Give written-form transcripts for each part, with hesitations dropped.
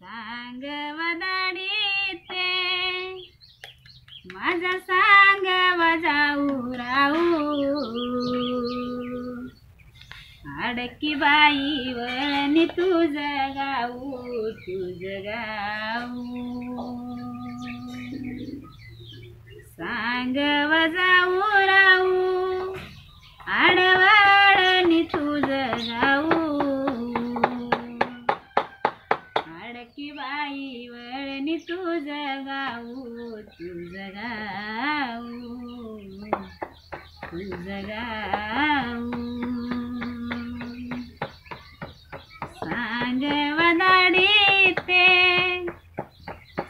सांग वदाडी ते माझा सांग वजाऊ राऊ अडकी बाई वळणी तुझं गाऊ सांग वजाऊ राऊ आडवाडणी तुझं गाऊ अडकी बाई वळणी तुझं गाऊ सांग वदाडी ते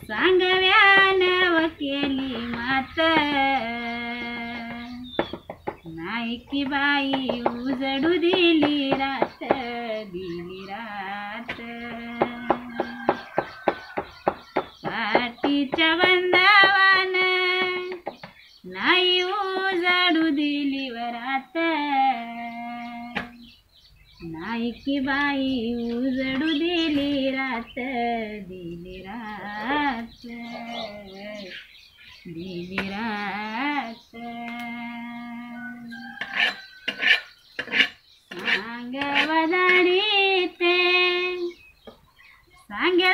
सांगव्यान केली मात नाही की बाई उजडू दिली रात पाटीच्या बंदावान नाही उजडू दिली वरात नाही की बाई उजडू दिली रात सांग वदाडी ते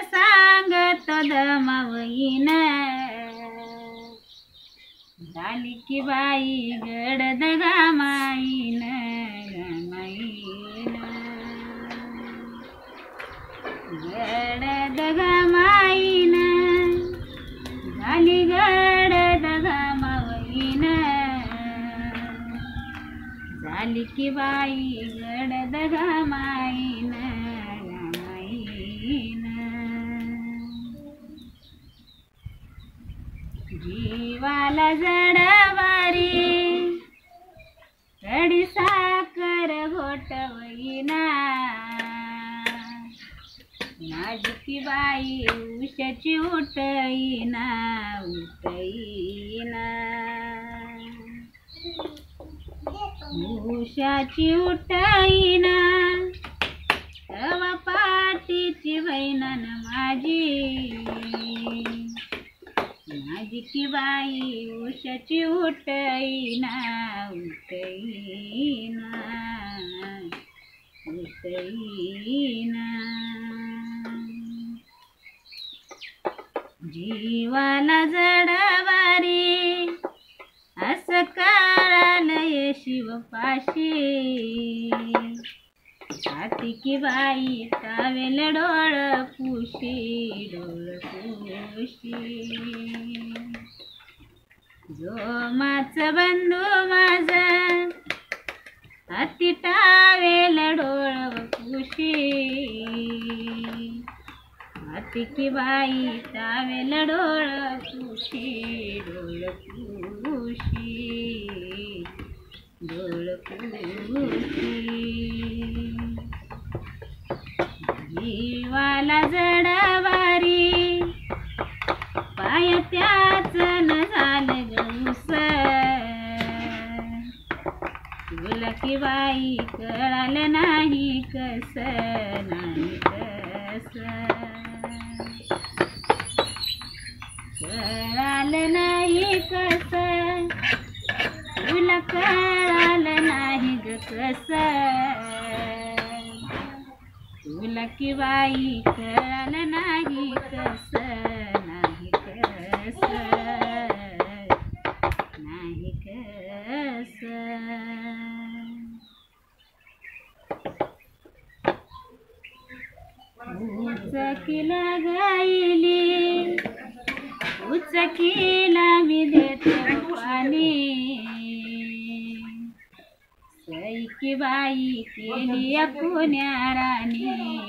सांगत दमावईन झाली की बाई गडद गामाईन गडद गामाईन झाली गडद गामावईन झाली की बाई गडद गामाईन जीवाला जडवारी कडी साखर घोटवईना माझी की बाई उशाची उठईना उशाची उठईना तवा पाटीची बहिणन माझी की बाई उशाची उठईना जीवाला जडवारी असं काळालय शिवपाशी हाती की बाई टावेल डोळ पुशी जोमाच बंधू माझा हाती टावेल डोळ पुशी हाती की बाई टावेल डोळ पुशी जीवाला जडवारी पाय त्याच न झालं गौस तुला की बाई कळालं नाही कस कळालं नाही कस तुला कळालं नाही ग कस तुला की बाई कळालं नाही कस उचकीला गायली उचकीला मी देते पाणी सई की बाई केली पुण्या राणी